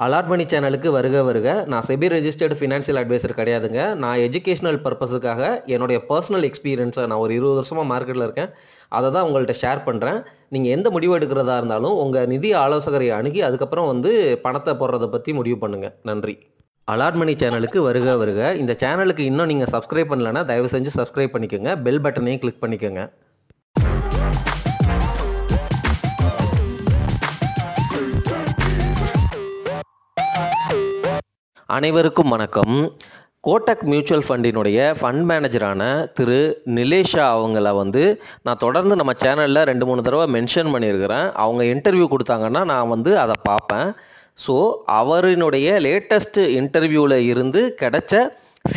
Alert சேனலுக்கு வருக வருக. நான் செபி ரெஜிஸ்டர்டு ஃபினான்ஷியல் அட்வைசர் கிடையாதுங்க. நான் எஜுகேஷனல் பர்பஸுக்காக என்னுடைய பர்சனல் எக்ஸ்பீரியன்ஸை நான் ஒரு 20 வருஷமாக மார்க்கெட்டில் இருக்கேன். அதை தான் உங்கள்கிட்ட ஷேர் பண்ணுறேன். நீங்கள் எந்த முடிவு எடுக்கிறதா இருந்தாலும் உங்கள் நிதி ஆலோசகரை அணுகி அதுக்கப்புறம் பணத்தை போடுறதை பற்றி முடிவு பண்ணுங்கள். நன்றி. அலார்ட் சேனலுக்கு வருக வருக. இந்த சேனலுக்கு இன்னும் நீங்கள் சப்ஸ்கிரைப் பண்ணலைன்னா தயவு செஞ்சு சப்ஸ்கிரைப் பண்ணிக்கோங்க. பெல் பட்டனையும் கிளிக் பண்ணிக்கோங்க. அனைவருக்கும் வணக்கம். கோட்டக் மியூச்சுவல் ஃபண்டினுடைய ஃபண்ட் மேனேஜரான திரு நிலேஷா அவங்கள நான் தொடர்ந்து நம்ம சேனலில் 2-3 தடவை மென்ஷன் பண்ணியிருக்கிறேன். அவங்க இன்டர்வியூ கொடுத்தாங்கன்னா நான் அதை பார்ப்பேன். ஸோ அவரினுடைய லேட்டஸ்ட் இன்டர்வியூவில் இருந்து கிடைச்ச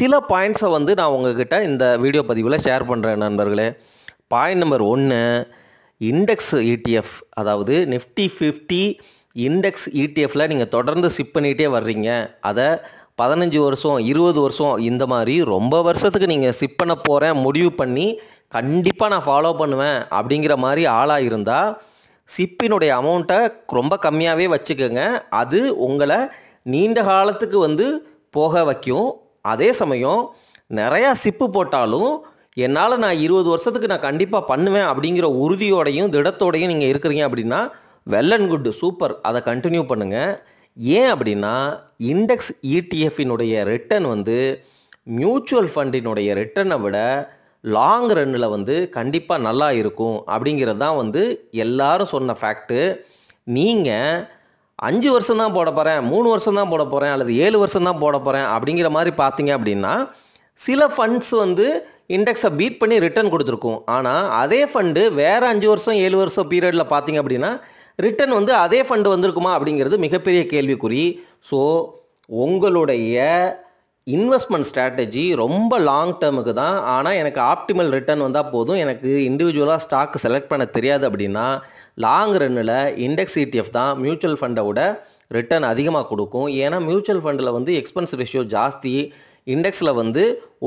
சில பாயிண்ட்ஸை நான் உங்ககிட்ட இந்த வீடியோ பதிவில் ஷேர் பண்ணுறேன் நண்பர்களே. பாயிண்ட் நம்பர் 1, இண்டெக்ஸ் இடிஎஃப், அதாவது நிஃப்டி 50 இண்டெக்ஸ் இடிஎஃப்பில் நீங்கள் தொடர்ந்து சிப் பண்ணிகிட்டே வர்றீங்க. அதை 15 வருஷம் 20 வருஷம் இந்த மாதிரி ரொம்ப வருஷத்துக்கு நீங்கள் சிப் பண்ண போகிறேன் முடிவு பண்ணி கண்டிப்பாக நான் ஃபாலோ பண்ணுவேன் அப்படிங்கிற மாதிரி ஆளாக இருந்தால் சிப்பினுடைய அமௌண்ட்டை ரொம்ப கம்மியாகவே வச்சுக்கோங்க. அது உங்களை நீண்ட காலத்துக்கு போக வைக்கும். அதே சமயம் நிறையா சிப்பு போட்டாலும் என்னால் நான் 20 வருஷத்துக்கு நான் கண்டிப்பாக பண்ணுவேன் அப்படிங்கிற உறுதியோடையும் திடத்தோடையும் நீங்கள் இருக்கிறீங்க அப்படின்னா வெல் அண்ட் குட், சூப்பர், அதை கண்டினியூ பண்ணுங்கள். ஏன் அப்படின்னா இண்டெக்ஸ் இடிஎஃபினுடைய ரிட்டர்ன் மியூச்சுவல் ஃபண்டினுடைய ரிட்டர்னை விட லாங் ரன்னில் கண்டிப்பாக நல்லா இருக்கும் அப்படிங்கிறது தான் எல்லாரும் சொன்ன ஃபேக்ட்டு. நீங்கள் 5 வருஷம் தான் போட போகிறேன், 3 வருஷம் தான் போட போகிறேன், அல்லது 7 வருஷம் தான் போட போகிறேன் அப்படிங்கிற மாதிரி பார்த்தீங்க அப்படின்னா சில ஃபண்ட்ஸ் இண்டெக்ஸை பீட் பண்ணி ரிட்டர்ன் கொடுத்துருக்கும். ஆனால் அதே ஃபண்டு வேறு 5 வருஷம் 7 வருஷம் பீரியடில் பார்த்தீங்க அப்படின்னா ரிட்டர்ன் அதே ஃபண்டு வந்திருக்குமா அப்படிங்கிறது மிகப்பெரிய கேள்விக்குறி. ஸோ உங்களுடைய இன்வெஸ்ட்மெண்ட் ஸ்ட்ராட்டஜி ரொம்ப லாங் டேர்முக்கு தான். ஆனால் எனக்கு ஆப்டிமல் ரிட்டர்ன் வந்தால் போதும், எனக்கு இண்டிவிஜுவலாக ஸ்டாக் செலக்ட் பண்ண தெரியாது அப்படின்னா லாங் ரன்னில் இண்டெக்ஸ் இடிஎஃப் தான் மியூச்சுவல் ஃபண்டை விட ரிட்டர்ன் அதிகமாக கொடுக்கும். ஏன்னா மியூச்சுவல் ஃபண்டில் எக்ஸ்பென்ஸ் ரேஷியோ ஜாஸ்தி. இண்டெக்ஸில்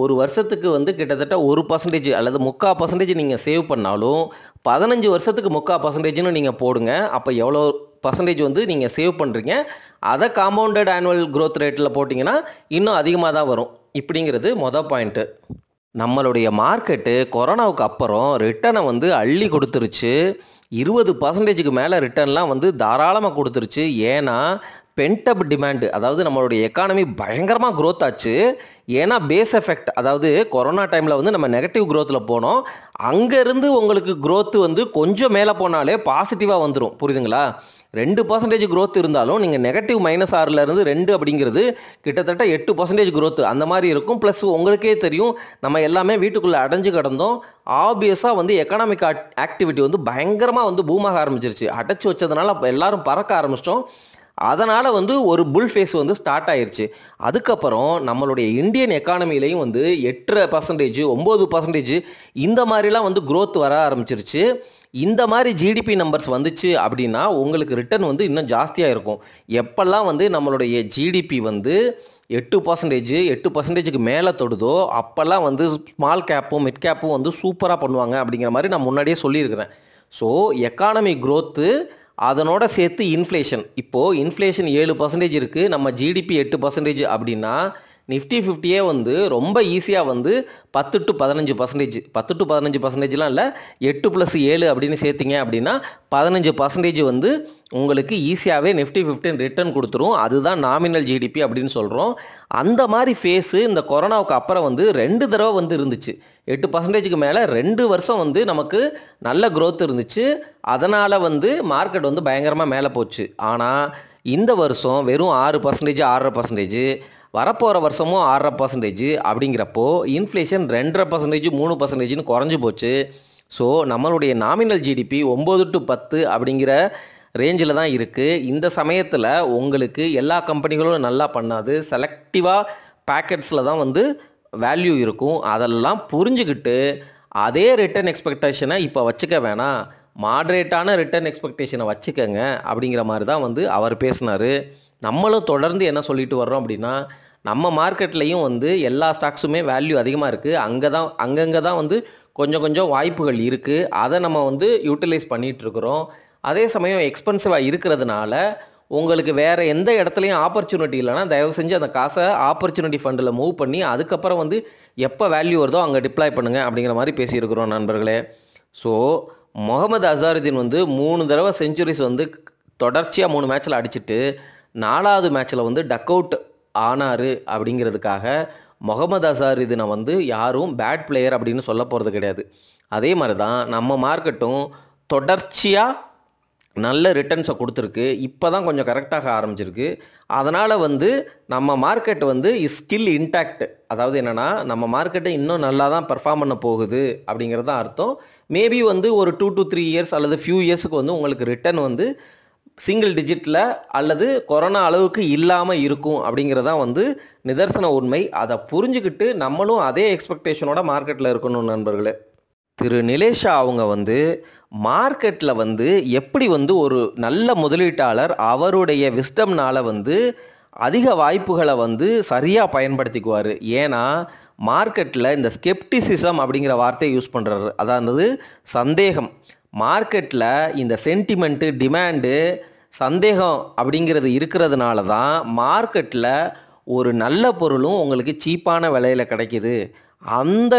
ஒரு வருஷத்துக்கு கிட்டத்தட்ட 1% அல்லது 3/4% நீங்கள் சேவ் பண்ணாலும் 15 வருஷத்துக்கு 3/4%ன்னு நீங்கள் போடுங்க. அப்போ எவ்வளோ பர்சன்டேஜ் நீங்கள் சேவ் பண்ணுறீங்க, அதை காம்பவுண்டட் ஆனுவல் க்ரோத் ரேட்டில் போட்டிங்கன்னா இன்னும் அதிகமாக தான் வரும். இப்படிங்கிறது மொதல் பாயிண்ட்டு. நம்மளுடைய மார்க்கெட்டு கொரோனாவுக்கு அப்புறம் ரிட்டர்னை அள்ளி கொடுத்துருச்சு. 20%க்கு மேலே ரிட்டர்ன்லாம் தாராளமாக கொடுத்துருச்சு. ஏன்னா பென்டப் டிமாண்டு, அதாவது நம்மளுடைய எக்கானமி பயங்கரமாக க்ரோத் ஆச்சு. ஏன்னா பேஸ் எஃபெக்ட், அதாவது கொரோனா டைமில் நம்ம நெகட்டிவ் க்ரோத்தில் போனோம். அங்கேருந்து உங்களுக்கு க்ரோத்து கொஞ்சம் மேலே போனாலே பாசிட்டிவாக வந்துடும். புரியுதுங்களா? 2% க்ரோத் இருந்தாலும் நீங்கள் நெகட்டிவ் -6லேருந்து 2 அப்படிங்கிறது கிட்டத்தட்ட 8% க்ரோத்து அந்த மாதிரி இருக்கும். ப்ளஸ் உங்களுக்கே தெரியும், நம்ம எல்லாமே வீட்டுக்குள்ளே அடைஞ்சு கிடந்தோம். ஆப்வியஸாக எக்கனாமிக் ஆக்டிவிட்டி பயங்கரமாக பூமாக ஆரம்பிச்சிருச்சு. அடைச்சி வச்சதுனால எல்லோரும் பறக்க ஆரம்பிச்சிட்டோம். அதனால் ஒரு புல் ஃபேஸ் ஸ்டார்ட் ஆயிடுச்சு. அதுக்கப்புறம் நம்மளுடைய இந்தியன் எக்கானமிலையும் 8% 9% இந்த மாதிரிலாம் க்ரோத் வர ஆரம்பிச்சிருச்சு. இந்த மாதிரி ஜிடிபி நம்பர்ஸ் வந்துச்சு அப்படின்னா உங்களுக்கு ரிட்டர்ன் இன்னும் ஜாஸ்தியாக இருக்கும். எப்பெல்லாம் நம்மளுடைய ஜிடிபி 8%, 8%க்கு மேலே தொடுதோ அப்போல்லாம் ஸ்மால் கேப்பும் மிட் கேப்பும் சூப்பராக பண்ணுவாங்க அப்படிங்கிற மாதிரி நான் முன்னாடியே சொல்லியிருக்கிறேன். ஸோ எக்கானமி க்ரோத்து அதனோட சேர்த்து இன்ஃப்ளேஷன், இப்போது இன்ஃப்ளேஷன் 7% இருக்குது, நம்ம ஜிடிபி 8% அப்படின்னா நிஃப்டி 50யே ரொம்ப ஈஸியாக 10 to 15%, 10 to 15%லாம் இல்லை, 8 + 7 அப்படின்னு சேர்த்திங்க அப்படின்னா 15% உங்களுக்கு ஈஸியாகவே நிஃப்டி 15 ரிட்டர்ன் கொடுத்துரும். அதுதான் நாமினல் ஜிடிபி அப்படின்னு சொல்கிறோம். அந்த மாதிரி ஃபேஸு இந்த கொரோனாவுக்கு அப்புறம் 2 தடவை இருந்துச்சு. 8%க்கு மேலே 2 வருஷம் நமக்கு நல்ல க்ரோத் இருந்துச்சு. அதனால் மார்க்கெட் பயங்கரமாக மேலே போச்சு. ஆனால் இந்த வருஷம் வெறும் 6%, 6.5%, வரப்போகிற வருஷமும் 6.5% அப்படிங்கிறப்போ இன்ஃப்ளேஷன் 2.5%, 3%ன்னு குறைஞ்சி போச்சு. ஸோ நம்மளுடைய நாமினல் ஜிடிபி 9 to 10 அப்படிங்கிற ரேஞ்சில் தான் இருக்குது. இந்த சமயத்தில் உங்களுக்கு எல்லா கம்பெனிகளும் நல்லா பண்ணாது. செலக்டிவாக பேக்கெட்ஸில் தான் வேல்யூ இருக்கும். அதெல்லாம் புரிஞ்சுக்கிட்டு அதே ரிட்டர்ன் எக்ஸ்பெக்டேஷனை இப்போ வச்சுக்க வேணாம், மாட்ரேட்டான ரிட்டர்ன் எக்ஸ்பெக்டேஷனை வச்சுக்கோங்க அப்படிங்கிற மாதிரி தான் அவர் பேசினார். நம்மளும் தொடர்ந்து என்ன சொல்லிட்டு வர்றோம் அப்படின்னா நம்ம மார்க்கெட்லேயும் எல்லா ஸ்டாக்ஸுமே வேல்யூ அதிகமாக இருக்குது. அங்கங்கே தான் கொஞ்சம் கொஞ்சம் வாய்ப்புகள் இருக்குது. அதை நம்ம யூட்டிலைஸ் பண்ணிகிட்ருக்குறோம். அதே சமயம் எக்ஸ்பென்சிவாக இருக்கிறதுனால உங்களுக்கு வேறு எந்த இடத்துலையும் ஆப்பர்ச்சுனிட்டி இல்லைனா தயவு செஞ்சு அந்த காசை ஆப்பர்ச்சுனிட்டி ஃபண்டில் மூவ் பண்ணி அதுக்கப்புறம் வந்து எப்போ வேல்யூ வருதோ அங்கே டிப்ளாய் பண்ணுங்கள் அப்படிங்கிற மாதிரி பேசியிருக்கிறோம் நண்பர்களே. ஸோ முகமது அசாருதீன் வந்து 3 தடவை செஞ்சுரிஸ் வந்து தொடர்ச்சியாக 3 மேட்ச்சில் அடிச்சுட்டு 4வது மேட்ச்சில் வந்து டக் அவுட் ஆனார் அப்படிங்கிறதுக்காக முகமது அசாருதீனை வந்து யாரும் பேட் பிளேயர் அப்படின்னு சொல்ல போகிறது கிடையாது. அதே மாதிரி தான் நம்ம மார்க்கெட்டும் தொடர்ச்சியாக நல்ல ரிட்டர்ன்ஸை கொடுத்துருக்கு. இப்போ தான் கொஞ்சம் கரெக்டாக ஆரம்பிச்சிருக்கு. அதனால் வந்து நம்ம மார்க்கெட் வந்து இஸ் ஸ்டில் இன்டாக்ட். அதாவது என்னென்னா நம்ம மார்க்கெட்டை இன்னும் நல்லா தான் பெர்ஃபார்ம் பண்ண போகுது அப்படிங்கிறது தான் அர்த்தம். மேபி வந்து ஒரு 2 to 3 இயர்ஸ் அல்லது ஃபியூ இயர்ஸுக்கு வந்து உங்களுக்கு ரிட்டர்ன் வந்து சிங்கிள் டிஜிட்டில் அல்லது கொரோனா அளவுக்கு இல்லாமல் இருக்கும் அப்படிங்கிறதான் வந்து நிதர்சன உண்மை. அதை புரிஞ்சுக்கிட்டு நம்மளும் அதே எக்ஸ்பெக்டேஷனோட மார்க்கெட்டில் இருக்கணும் நண்பர்களே. திரு நிலேஷா அவங்க வந்து மார்க்கெட்டில் வந்து எப்படி வந்து ஒரு நல்ல முதலீட்டாளர் அவருடைய விஸ்டம்னால் வந்து அதிக வாய்ப்புகளை வந்து சரியாக பயன்படுத்திக்குவார். ஏன்னா மார்க்கெட்டில் இந்த ஸ்கெப்டிசிசம் அப்படிங்கிற வார்த்தையை யூஸ் பண்ணுறாரு. அதாவது சந்தேகம். மார்க்கெட்டில் இந்த சென்டிமெண்ட்டு, டிமாண்டு, சந்தேகம் அப்படிங்கிறது இருக்கிறதுனால தான் மார்க்கெட்டில் ஒரு நல்ல பொருளும் உங்களுக்கு சீப்பான விலையில் கிடைக்கிது. அந்த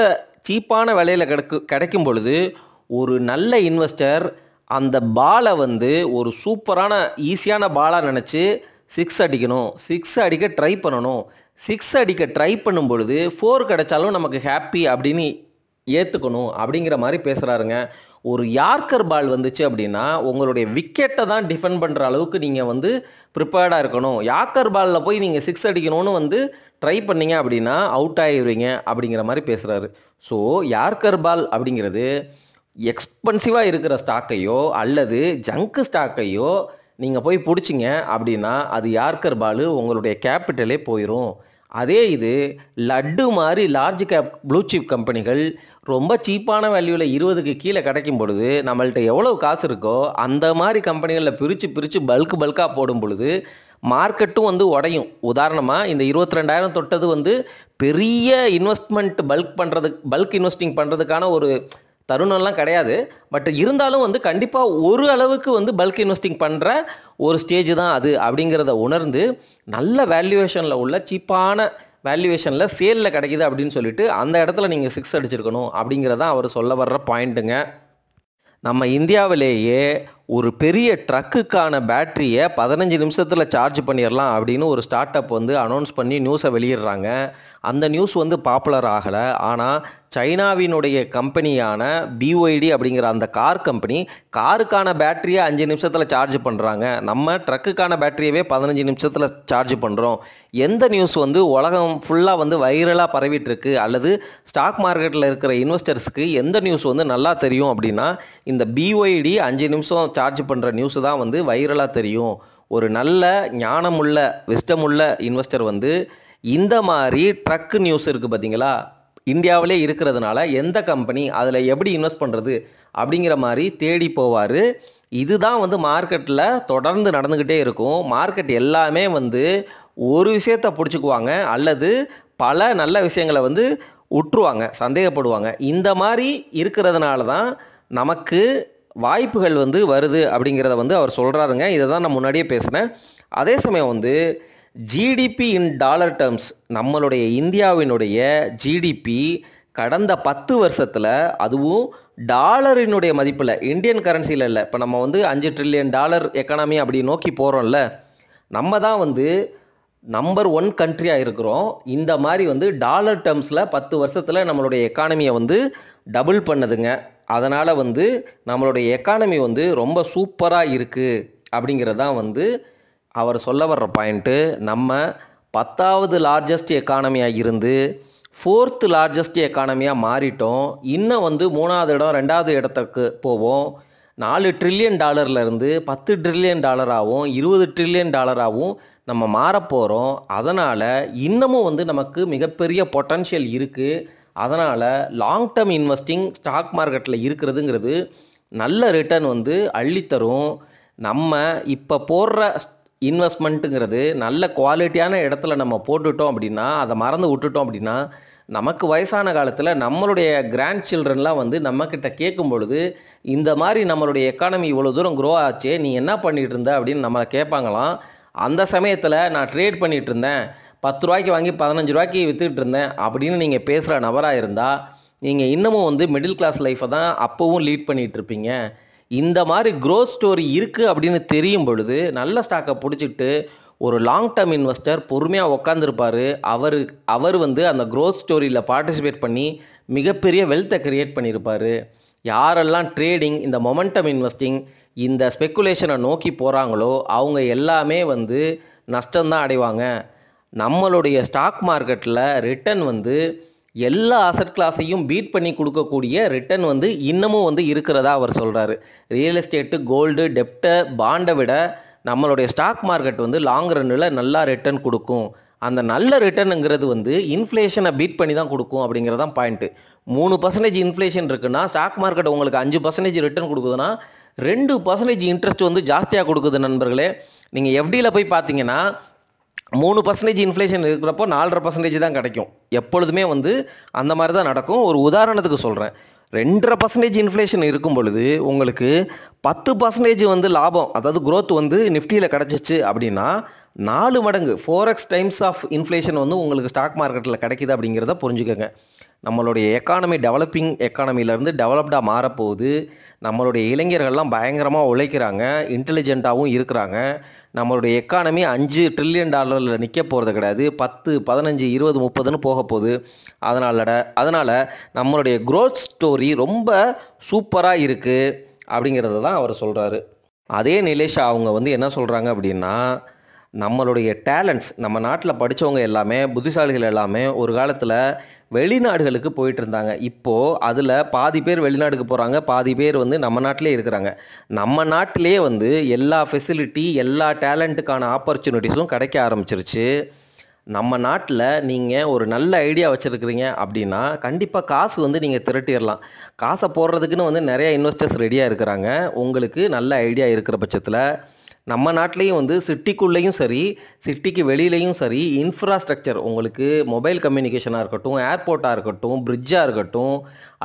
சீப்பான விலையில் கிடைக்கும் பொழுது ஒரு நல்ல இன்வெஸ்டர் அந்த பாலை வந்து ஒரு சூப்பரான ஈஸியான பாலாக நினச்சி 6 அடிக்கணும், 6 அடிக்க ட்ரை பண்ணணும். 6 அடிக்க ட்ரை பண்ணும் பொழுது 4 கிடைச்சாலும் நமக்கு ஹாப்பி அப்படின்னு ஏற்றுக்கணும் அப்படிங்கிற மாதிரி பேசுகிறாருங்க. ஒரு யார்க்கர் பால் வந்துச்சு அப்படின்னா உங்களுடைய விக்கெட்டை தான் டிஃபெண்ட் பண்ணுற அளவுக்கு நீங்கள் வந்து ப்ரிப்பேர்டாக இருக்கணும். யார்க்கர் பாலில் போய் நீங்கள் 6 அடிக்கணும்னு வந்து ட்ரை பண்ணிங்க அப்படின்னா அவுட் ஆகிடுவீங்க அப்படிங்கிற மாதிரி பேசுகிறாரு. ஸோ யார்க்கர் பால் அப்படிங்கிறது எக்ஸ்பென்சிவாக இருக்கிற ஸ்டாக்கையோ அல்லது ஜங்கு ஸ்டாக்கையோ நீங்கள் போய் பிடிச்சிங்க அப்படின்னா அது யார்க்கர் பால் உங்களுடைய கேபிட்டலே போயிடும். அதே இது லட்டு மாதிரி லார்ஜ் கேப் ப்ளூ சிப் கம்பெனிகள் ரொம்ப சீப்பான வேல்யூவில் 20க்கு கீழே கிடைக்கும் பொழுது நம்மள்ட்ட எவ்வளோ காசு இருக்கோ அந்த மாதிரி கம்பெனிகளில் பிரித்து பல்காக போடும் பொழுது மார்க்கெட்டும் வந்து உடையும். உதாரணமாக இந்த 22,000 தொட்டது வந்து பெரிய இன்வெஸ்ட்மெண்ட் பல்க் இன்வெஸ்டிங் பண்ணுறதுக்கான ஒரு தருணம்லாம் கிடையாது. பட் இருந்தாலும் வந்து கண்டிப்பாக ஒரு அளவுக்கு வந்து பல்க் இன்வெஸ்டிங் பண்ணுற ஒரு ஸ்டேஜ் தான் அது அப்படிங்கிறத உணர்ந்து நல்ல வேல்யூவேஷனில் உள்ள சீப்பான வேல்யூவேஷனில் சேலில் கிடைக்கிது அப்படின்னு சொல்லிட்டு அந்த இடத்துல நீங்கள் 6 அடிச்சிருக்கணும் அப்படிங்கிறதான் அவர் சொல்ல வர்ற பாயிண்ட்டுங்க. நம்ம இந்தியாவிலேயே ஒரு பெரிய ட்ரக்குக்கான பேட்டரியை 15 நிமிஷத்தில் சார்ஜ் பண்ணிடலாம் அப்படின்னு ஒரு ஸ்டார்ட் அப் வந்து அனௌன்ஸ் பண்ணி நியூஸை வெளியிடுறாங்க. அந்த நியூஸ் வந்து பாப்புலர் ஆகலை. ஆனால் சைனாவினுடைய கம்பெனியான BYD அப்படிங்கிற அந்த கார் கம்பெனி காருக்கான பேட்டரியை 5 நிமிஷத்தில் சார்ஜ் பண்ணுறாங்க. நம்ம ட்ரக்குக்கான பேட்டரியவே 15 நிமிஷத்தில் சார்ஜ் பண்ணுறோம். எந்த நியூஸ் வந்து உலகம் ஃபுல்லாக வந்து வைரலாக பரவிட்டுருக்கு அல்லது ஸ்டாக் மார்க்கெட்டில் இருக்கிற இன்வெஸ்டர்ஸ்க்கு எந்த நியூஸ் வந்து நல்லா தெரியும் அப்படின்னா இந்த BYD 5 நிமிஷம் சார்ஜ் பண்ணுற நியூஸ் தான் வந்து வைரலாக தெரியும். ஒரு நல்ல ஞானமுள்ள விஸ்டமுள்ள இன்வெஸ்டர் வந்து இந்த மாதிரி ட்ரக் நியூஸ் இருக்குது பார்த்தீங்களா, இந்தியாவிலே இருக்கிறதுனால எந்த கம்பெனி அதில் எப்படி இன்வெஸ்ட் பண்ணுறது அப்படிங்கிற மாதிரி தேடி போவார். இதுதான் வந்து மார்க்கெட்டில் தொடர்ந்து நடந்துக்கிட்டே இருக்கும். மார்க்கெட் எல்லாமே வந்து ஒரு விஷயத்தை பிடிச்சிக்குவாங்க அல்லது பல நல்ல விஷயங்களை வந்து உற்றுவாங்க, சந்தேகப்படுவாங்க. இந்த மாதிரி இருக்கிறதுனால தான் நமக்கு வாய்ப்புகள் வந்து வருது அப்படிங்கிறத வந்து அவர் சொல்கிறாருங்க. இதை தான் நான் முன்னாடியே பேசினேன். அதே சமயம் வந்து ஜிடிபி இன் டாலர் டேர்ம்ஸ் நம்மளுடைய இந்தியாவினுடைய ஜிடிபி கடந்த 10 வருஷத்தில் அதுவும் டாலரினுடைய மதிப்பில் இந்தியன் கரன்சியில் இல்லை, இப்போ நம்ம வந்து $5 ட்ரில்லியன் எக்கானமி அப்படி நோக்கி போகிறோம்ல, நம்ம தான் வந்து நம்பர் 1 கண்ட்ரியாக இருக்கிறோம். இந்த மாதிரி வந்து டாலர் டேர்ம்ஸில் 10 வருஷத்தில் நம்மளுடைய எக்கானமியை வந்து டபுள் பண்ணுதுங்க. அதனால் வந்து நம்மளுடைய எக்கானமி வந்து ரொம்ப சூப்பராக இருக்குது அப்படிங்கிறது தான் வந்து அவர் சொல்ல வர்ற பாயிண்ட்டு. நம்ம 10வது லார்ஜஸ்ட் எக்கானமியாக இருந்து 4th லார்ஜஸ்ட் எக்கானமியாக மாறிட்டோம். இன்னும் வந்து 3வது இடம் 2வது இடத்துக்கு போவோம். $4 ட்ரில்லியன் இருந்து $10 ட்ரில்லியன் ஆகும், $20 ட்ரில்லியன் ஆகும் நம்ம மாறப்போகிறோம். அதனால் இன்னமும் வந்து நமக்கு மிகப்பெரிய பொட்டன்ஷியல் இருக்குது. அதனால் லாங் டேர்ம் இன்வெஸ்டிங் ஸ்டாக் மார்க்கெட்டில் இருக்கிறதுங்கிறது நல்ல ரிட்டர்ன் வந்து அள்ளித்தரும். நம்ம இப்போ போடுற இன்வெஸ்ட்மெண்ட்டுங்கிறது நல்ல குவாலிட்டியான இடத்துல நம்ம போட்டுட்டோம் அப்படின்னா, அதை மறந்து விட்டுட்டோம் அப்படின்னா நமக்கு வயசான காலத்தில் நம்மளுடைய கிராண்ட் சில்ட்ரன்லாம் வந்து நம்மக்கிட்ட கேட்கும் பொழுது இந்த மாதிரி நம்மளுடைய எக்கானமி இவ்வளோ தூரம் க்ரோ ஆச்சே, நீ என்ன பண்ணிகிட்டு இருந்த அப்படின்னு நம்மளை கேட்பாங்களாம். அந்த சமயத்தில் நான் ட்ரேட் பண்ணிகிட்டு இருந்தேன், 10 ரூபாய்க்கு வாங்கி 15 ரூபாய்க்கு விற்றுக்கிட்டு இருந்தேன் அப்படின்னு நீங்கள் பேசுகிற நபராக இருந்தால் நீங்கள் இன்னமும் வந்து மிடில் கிளாஸ் லைஃப்பை தான் அப்போவும் லீட் பண்ணிகிட்டு இருப்பீங்க. இந்த மாதிரி க்ரோத் ஸ்டோரி இருக்குது அப்படின்னு தெரியும் பொழுது நல்ல ஸ்டாக்கை பிடிச்சிட்டு ஒரு லாங் டேர்ம் இன்வெஸ்டர் பொறுமையாக உட்காந்துருப்பார். அவர் வந்து அந்த க்ரோத் ஸ்டோரியில் பார்ட்டிசிபேட் பண்ணி மிகப்பெரிய வெல்த்தை க்ரியேட் பண்ணியிருப்பார். யாரெல்லாம் ட்ரேடிங், இந்த மொமெண்டம் இன்வெஸ்டிங், இந்த ஸ்பெக்குலேஷனை நோக்கி போகிறாங்களோ அவங்க எல்லாமே வந்து நஷ்டம்தான் அடைவாங்க. நம்மளுடைய ஸ்டாக் மார்க்கெட்டில் ரிட்டர்ன் வந்து எல்லா அசட் கிளாஸையும் பீட் பண்ணி கொடுக்கக்கூடிய ரிட்டர்ன் வந்து இன்னமும் வந்து இருக்கிறதா அவர் சொல்கிறாரு. ரியல் எஸ்டேட்டு, கோல்டு, டெப்டை, பாண்டை விட நம்மளுடைய ஸ்டாக் மார்க்கெட் வந்து லாங் ரன்னில் நல்லா ரிட்டர்ன் கொடுக்கும். அந்த நல்ல ரிட்டர்னுங்கிறது வந்து இன்ஃப்ளேஷனை பீட் பண்ணி தான் கொடுக்கும் அப்படிங்கிறதான் பாயிண்ட்டு. 3% இன்ஃப்ளேஷன் இருக்குன்னா ஸ்டாக் மார்க்கெட் உங்களுக்கு 5% ரிட்டர்ன் கொடுக்குதுன்னா 2% இன்ட்ரெஸ்ட் வந்து ஜாஸ்தியாக கொடுக்குது நண்பர்களே. நீங்கள் எஃப்டியில் போய் பார்த்தீங்கன்னா 3% இன்ஃப்ளேஷன் இருக்கிறப்போ 4.5% தான் கிடைக்கும். எப்பொழுதுமே வந்து அந்த மாதிரி தான் நடக்கும். ஒரு உதாரணத்துக்கு சொல்கிறேன், 2.5% இன்ஃப்ளேஷன் இருக்கும் பொழுது உங்களுக்கு 10% வந்து லாபம், அதாவது growth வந்து நிஃப்டியில் கிடச்சிச்சு அப்படின்னா 4 மடங்கு 4x டைம்ஸ் ஆஃப் இன்ஃப்ளேஷன் வந்து உங்களுக்கு ஸ்டாக் மார்க்கெட்டில் கிடைக்கிது அப்படிங்கிறத புரிஞ்சுக்கோங்க. நம்மளுடைய எக்கானமி டெவலப்பிங் எக்கானமிலேருந்து டெவலப்டாக மாறப்போகுது. நம்மளுடைய இளைஞர்கள்லாம் பயங்கரமாக உழைக்கிறாங்க, இன்டெலிஜென்ட்டாகவும் இருக்கிறாங்க. நம்மளுடைய எக்கானமி $5 ட்ரில்லியன் நிற்க போகிறது கிடையாது, 10, 15, 20, 30ன்னு போக போகுது. அதனால் நம்மளுடைய க்ரோத் ஸ்டோரி ரொம்ப சூப்பராக இருக்குது அப்படிங்கிறத தான் அவர் சொல்கிறாரு. அதே நிலேஷா அவங்க வந்து என்ன சொல்கிறாங்க அப்படின்னா, நம்மளுடைய டேலண்ட்ஸ், நம்ம நாட்டில் படித்தவங்க எல்லாமே, புத்திசாலிகள் எல்லாமே ஒரு காலத்தில் வெளிநாடுகளுக்கு போயிட்டு இருந்தாங்க. இப்போது அதில் பாதி பேர் வெளிநாடுக்கு போகிறாங்க, பாதி பேர் வந்து நம்ம நாட்டிலே இருக்கிறாங்க. நம்ம நாட்டிலே வந்து எல்லா ஃபெசிலிட்டி, எல்லா டேலண்ட்டுக்கான ஆப்பர்ச்சுனிட்டிஸும் கிடைக்க ஆரம்பிச்சிருச்சு. நம்ம நாட்டில் நீங்கள் ஒரு நல்ல ஐடியா வச்சுருக்கிறீங்க அப்படின்னா கண்டிப்பாக காசு வந்து நீங்கள் திரட்டிடலாம். காசை போடுறதுக்குன்னு வந்து நிறையா இன்வெஸ்டர்ஸ் ரெடியாக இருக்கிறாங்க. உங்களுக்கு நல்ல ஐடியா இருக்கிற பட்சத்தில் நம்ம நாட்டிலையும் வந்து சிட்டிக்குள்ளேயும் சரி, சிட்டிக்கு வெளியிலையும் சரி, இன்ஃப்ராஸ்ட்ரக்சர், உங்களுக்கு மொபைல் கம்யூனிகேஷனாக இருக்கட்டும், ஏர்போர்ட்டாக இருக்கட்டும், பிரிட்ஜாக இருக்கட்டும்,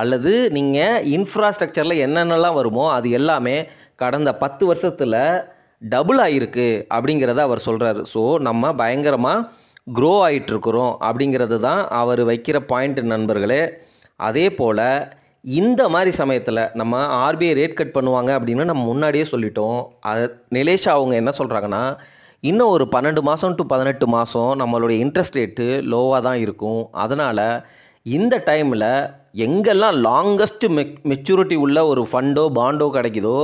அல்லது நீங்கள் இன்ஃப்ராஸ்ட்ரக்சரில் என்னென்னலாம் வருமோ அது எல்லாமே கடந்த 10 வருஷத்தில் டபுள் ஆகிருக்கு அப்படிங்கிறத அவர் சொல்கிறாரு. ஸோ நம்ம பயங்கரமாக க்ரோ ஆகிட்டுருக்குறோம் அப்படிங்கிறது தான் அவர் வைக்கிற பாயிண்ட் நண்பர்களே. அதே போல் இந்த மாதிரி சமயத்தில் நம்ம ஆர்பிஐ ரேட் கட் பண்ணுவாங்க அப்படின்னு நம்ம முன்னாடியே சொல்லிட்டோம். அது நிலேஷா அவங்க என்ன சொல்கிறாங்கன்னா, இன்னும் ஒரு 12 மாதம் டு 18 மாதம் நம்மளுடைய இன்ட்ரெஸ்ட் ரேட்டு லோவாக தான் இருக்கும். அதனால் இந்த டைமில் எங்கெல்லாம் லாங்கஸ்ட் மெச்சூரிட்டி உள்ள ஒரு ஃபண்டோ பாண்டோ கிடைக்குதோ,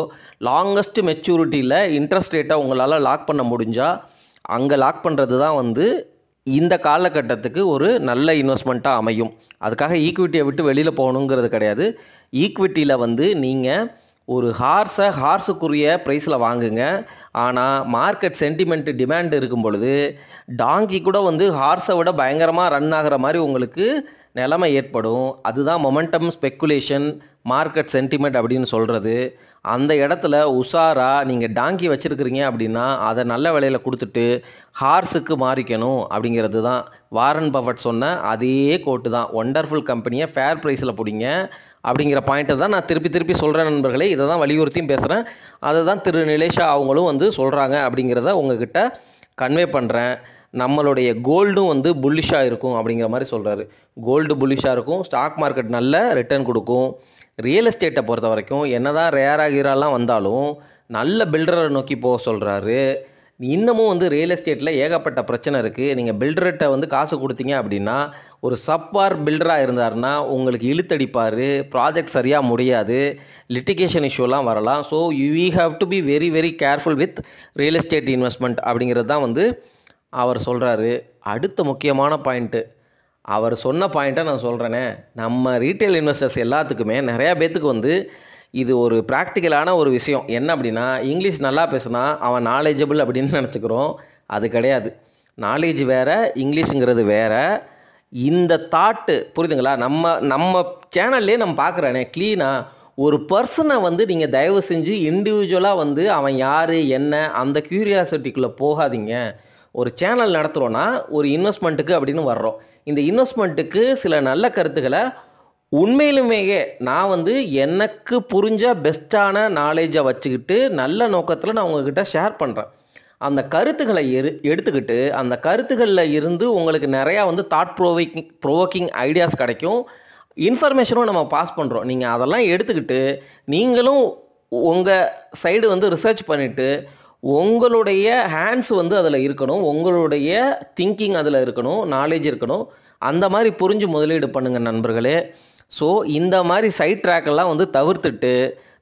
லாங்கஸ்ட் மெச்சூரிட்டியில் இன்ட்ரெஸ்ட் ரேட்டை உங்களால் லாக் பண்ண முடிஞ்சால் அங்கே லாக் பண்ணுறது தான் வந்து இந்த காலகட்டத்துக்கு ஒரு நல்ல இன்வெஸ்ட்மெண்ட்டாக அமையும். அதுக்காக ஈக்விட்டியை விட்டு வெளியில் போகணுங்கிறது கிடையாது. ஈக்விட்டியில் வந்து நீங்கள் ஒரு ஹார்ஸுக்குரிய ப்ரைஸில் வாங்குங்க. ஆனால் மார்க்கெட் சென்டிமெண்ட் டிமாண்ட் இருக்கும் பொழுது டாங்கி கூட வந்து ஹார்ஸை விட பயங்கரமாக ரன் ஆகிற மாதிரி உங்களுக்கு நிலைமை ஏற்படும். அதுதான் மொமெண்டம் ஸ்பெக்குலேஷன், மார்க்கெட் சென்டிமெண்ட் அப்படின்னு சொல்கிறது. அந்த இடத்துல உஷாராக நீங்கள் டாங்கி வச்சுருக்கிறீங்க அப்படின்னா அதை நல்ல விலையில் கொடுத்துட்டு ஹார்ஸுக்கு மாறிக்கணும் அப்படிங்கிறது தான் வாரன் பஃபட் சொன்ன அதே கோட்டு தான். ஒண்டர்ஃபுல் கம்பெனியை ஃபேர் ப்ரைஸில் பிடிங்க அப்படிங்கிற பாயிண்ட்டை தான் நான் திருப்பி சொல்கிறேன் நண்பர்களே. இதை தான் வலியுறுத்தியும் பேசுகிறேன். அதை தான் திரு நிலேஷா அவங்களும் வந்து சொல்கிறாங்க அப்படிங்கிறத உங்ககிட்ட கன்வே பண்ணுறேன். நம்மளுடைய கோல்டும் வந்து புல்லிஷாக இருக்கும் அப்படிங்கிற மாதிரி சொல்கிறாரு. கோல்டு புல்லிஷாக இருக்கும், ஸ்டாக் மார்க்கெட் நல்ல ரிட்டர்ன் கொடுக்கும். ரியல் எஸ்டேட்டை பொறுத்த வரைக்கும் என்ன தான் ரேராகிராலாம் வந்தாலும் நல்ல பில்டரை நோக்கி போக சொல்கிறாரு. இன்னமும் வந்து ரியல் எஸ்டேட்டில் ஏகப்பட்ட பிரச்சனை இருக்குது. நீங்கள் பில்டர்கிட்ட வந்து காசு கொடுத்தீங்க அப்படின்னா ஒரு சப்பார் பில்டராக இருந்தாருன்னா உங்களுக்கு இழுத்தடிப்பார், ப்ராஜெக்ட் சரியாக முடியாது, லிட்டிகேஷன் இஷ்யூலாம் வரலாம். So you have to be very very careful with real estate investment அப்படிங்கிறது தான் வந்து அவர் சொல்கிறாரு. அடுத்த முக்கியமான பாயிண்ட்டு, அவர் சொன்ன பாயிண்ட்டை நான் சொல்கிறேனே, நம்ம ரீட்டைல் இன்வெஸ்டர்ஸ் எல்லாத்துக்குமே நிறையா பேர்த்துக்கு வந்து இது ஒரு ப்ராக்டிக்கலான ஒரு விஷயம். என்ன அப்படின்னா, இங்கிலீஷ் நல்லா பேசுனா அவன் நாலேஜபிள் அப்படின்னு நினச்சிக்கிறோம். அது கிடையாது. நாலேஜ் வேறு, இங்கிலீஷுங்கிறது வேறு. இந்த தாட்டு புரியுதுங்களா? நம்ம சேனல்லே நம்ம பார்க்குறேனே க்ளீனாக ஒரு பர்சனை வந்து நீங்கள் தயவு செஞ்சு இண்டிவிஜுவலாக வந்து அவன் யார் என்ன அந்த க்யூரியாசிட்டிக்குள்ளே போகாதீங்க. ஒரு சேனல் நடத்துகிறோன்னா ஒரு இன்வெஸ்ட்மெண்ட்டுக்கு அப்படின்னு வர்றோம். இந்த இன்வெஸ்ட்மெண்ட்டுக்கு சில நல்ல கருத்துக்களை உண்மையிலுமேயே நான் வந்து எனக்கு புரிஞ்ச பெஸ்ட்டான நாலேஜை வச்சுக்கிட்டு நல்ல நோக்கத்தில் நான் உங்ககிட்ட ஷேர் பண்ணுறேன். அந்த கருத்துக்களை எடுத்துக்கிட்டு அந்த கருத்துக்களில் இருந்து உங்களுக்கு நிறையா வந்து ப்ரோவோக்கிங் ஐடியாஸ் கிடைக்கும். இன்ஃபர்மேஷனும் நம்ம பாஸ் பண்ணுறோம். நீங்கள் அதெல்லாம் எடுத்துக்கிட்டு நீங்களும் உங்கள் சைடு வந்து ரிசர்ச் பண்ணிவிட்டு உங்களுடைய ஹேண்ட்ஸ் வந்து அதில் இருக்கணும், உங்களுடைய திங்கிங் அதில் இருக்கணும், நாலேஜ் இருக்கணும். அந்த மாதிரி புரிஞ்சு முதலீடு பண்ணுங்கள் நண்பர்களே. ஸோ இந்த மாதிரி சைட் ட்ராக்கெல்லாம் வந்து தவிர்த்துட்டு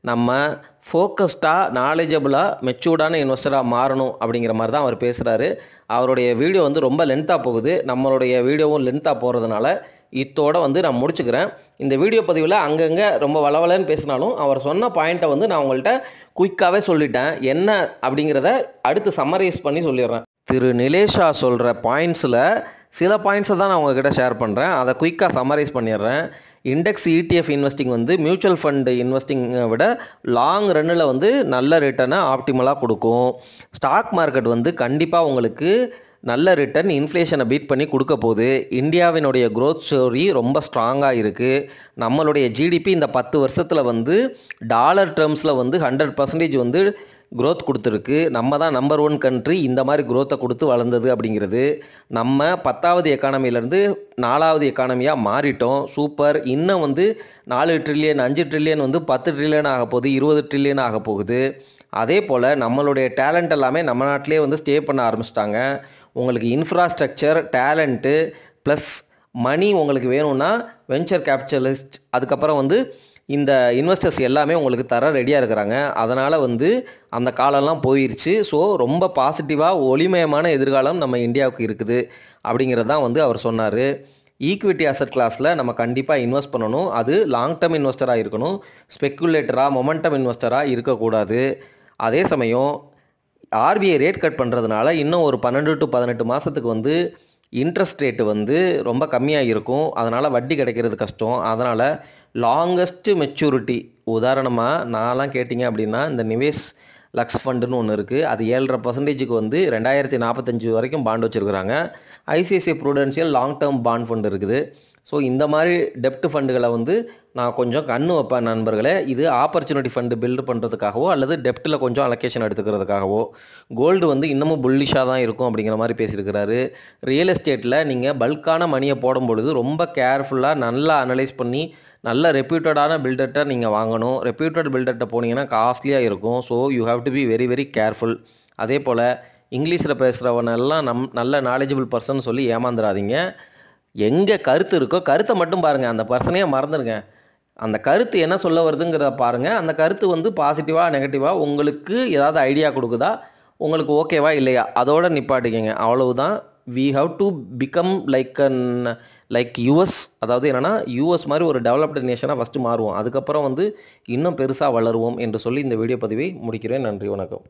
நம்ம ஃபோக்கஸ்டாக நாலேஜபிளாக மெச்சூர்டான இன்வெஸ்டராக மாறணும் அப்படிங்கிற மாதிரி தான் அவர் பேசுகிறாரு. அவருடைய வீடியோ வந்து ரொம்ப லென்த்தாக போகுது. நம்மளுடைய வீடியோவும் லென்த்தாக போகிறதுனால இத்தோடு வந்து நான் முடிச்சுக்கிறேன். இந்த வீடியோ பதிவில் அங்கங்கே ரொம்ப வளவலன்னு பேசினாலும் அவர் சொன்ன பாயிண்ட்டை வந்து நான் உங்கள்கிட்ட குயிக்காகவே சொல்லிட்டேன். என்ன அப்படிங்கிறத அடுத்து சம்மரைஸ் பண்ணி சொல்லிடுறேன். திரு நிலேஷா சொல்கிற பாயிண்ட்ஸில் சில பாயிண்ட்ஸை தான் நான் உங்ககிட்ட ஷேர் பண்ணுறேன். அதை குயிக்காக சம்மரைஸ் பண்ணிடுறேன். இண்டெக்ஸ் ETF இன்வெஸ்டிங் வந்து மியூச்சுவல் ஃபண்டு இன்வெஸ்டிங்கை விட லாங் ரன்னில் வந்து நல்ல ரிட்டர்னை ஆப்டிமலாக கொடுக்கும். ஸ்டாக் மார்க்கெட் வந்து கண்டிப்பாக உங்களுக்கு நல்ல ரிட்டர்ன் இன்ஃப்ளேஷனை பீட் பண்ணி கொடுக்க போகுது. இந்தியாவினுடைய க்ரோத் ஸ்டோரி ரொம்ப ஸ்ட்ராங்காக இருக்குது. நம்மளுடைய ஜிடிபி இந்த 10 வருஷத்தில் வந்து டாலர் டேர்ம்ஸில் வந்து 100% வந்து க்ரோத் கொடுத்துருக்கு. நம்ம தான் நம்பர் 1 கண்ட்ரி இந்த மாதிரி க்ரோத்தை கொடுத்து வளர்ந்தது அப்படிங்கிறது. நம்ம 10வது எக்கானமிலேருந்து 4வது எக்கானமியாக மாறிட்டோம். சூப்பர். இன்னும் வந்து 4 ட்ரில்லியன் 5 ட்ரில்லியன் வந்து 10 ட்ரில்லியன் ஆக போகுது, 20 ட்ரில்லியன் ஆக போகுது. அதே போல் நம்மளுடைய டேலண்ட் எல்லாமே நம்ம நாட்டிலே வந்து ஸ்டே பண்ண ஆரம்பிச்சிட்டாங்க. உங்களுக்கு இன்ஃப்ராஸ்ட்ரக்சர், டேலண்ட்டு ப்ளஸ் மணி உங்களுக்கு வேணும்னா வெஞ்சர் கேபிட்டலிஸ்ட், அதுக்கப்புறம் வந்து இந்த இன்வெஸ்டர்ஸ் எல்லாமே உங்களுக்கு தர ரெடியாக இருக்கிறாங்க. அதனால் வந்து அந்த காலம்லாம் போயிடுச்சு. ஸோ ரொம்ப பாசிட்டிவாக ஒளிமயமான எதிர்காலம் நம்ம இந்தியாவுக்கு இருக்குது அப்படிங்கிறது தான் வந்து அவர் சொன்னார். ஈக்விட்டி அசட் கிளாஸில் நம்ம கண்டிப்பாக இன்வெஸ்ட் பண்ணணும். அது லாங் டேர்ம் இன்வெஸ்டராக இருக்கணும், ஸ்பெக்குலேட்டராக மொமெண்டம் இன்வெஸ்டராக இருக்கக்கூடாது. அதே சமயம் ஆர்பிஐ ரேட் கட் பண்ணுறதுனால இன்னும் ஒரு 12 to 18 மாதத்துக்கு வந்து இன்ட்ரெஸ்ட் ரேட்டு வந்து ரொம்ப கம்மியாக இருக்கும். அதனால் வட்டி கிடைக்கிறது கஷ்டம். அதனால் லாங்கஸ்ட்டு மெச்சூரிட்டி, உதாரணமாக நான்லாம் கேட்டிங்க அப்படின்னா இந்த நிவேஷ் லக்ஸ் ஃபண்டுன்னு ஒன்று இருக்குது. அது 7.5% வந்து 2045 வரைக்கும் பாண்ட் வச்சுருக்குறாங்க. ICICI Prudential long term bond fund இருக்குது. ஸோ இந்த மாதிரி டெப்ட் ஃபண்டுகளை வந்து நான் கொஞ்சம் கண்ணு வைப்பேன் நண்பர்களே. இது ஆப்பர்ச்சுனிட்டி ஃபண்டு பில்டு பண்ணுறதுக்காகவோ அல்லது டெப்ட்டில் கொஞ்சம் அலோகேஷன் எடுத்துக்கிறதுக்காகவோ. கோல்டு வந்து இன்னமும் புல்லிஷாக தான் இருக்கும் அப்படிங்கிற மாதிரி பேசியிருக்கிறாரு. ரியல் எஸ்டேட்டில் நீங்கள் பல்கான மணியை போடும் பொழுது ரொம்ப கேர்ஃபுல்லாக நல்லா அனலைஸ் பண்ணி நல்ல ரெப்யூட்டடான பில்டர்கிட்ட நீங்கள் வாங்கணும். ரெப்யூட்டட் பில்டர்கிட்ட போனீங்கன்னா காஸ்ட்லியாக இருக்கும். So you have to be very very careful. அதே போல் இங்கிலீஷில் பேசுகிறவனெல்லாம் நல்ல நாலேஜபிள் பர்சன் சொல்லி ஏமாந்துடாதீங்க. எங்கே கருத்து இருக்கோ கருத்தை மட்டும் பாருங்கள், அந்த பர்சனையே மறந்துடுங்க. அந்த கருத்து என்ன சொல்ல வருதுங்கிறத பாருங்கள். அந்த கருத்து வந்து பாசிட்டிவாக நெகட்டிவாக உங்களுக்கு ஏதாவது ஐடியா கொடுக்குதா, உங்களுக்கு ஓகேவா இல்லையா, அதோடு நிப்பாட்டிக்கங்க. அவ்வளவுதான். We have to become like US. அதாவது என்னென்னா யூஎஸ் மாதிரி ஒரு டெவலப்டு நேஷனாக ஃபஸ்ட்டு மாறுவோம். அதுக்கப்புறம் வந்து இன்னும் பெருசாக வளருவோம் என்று சொல்லி இந்த வீடியோ பதிவை முடிக்கிறேன். நன்றி, வணக்கம்.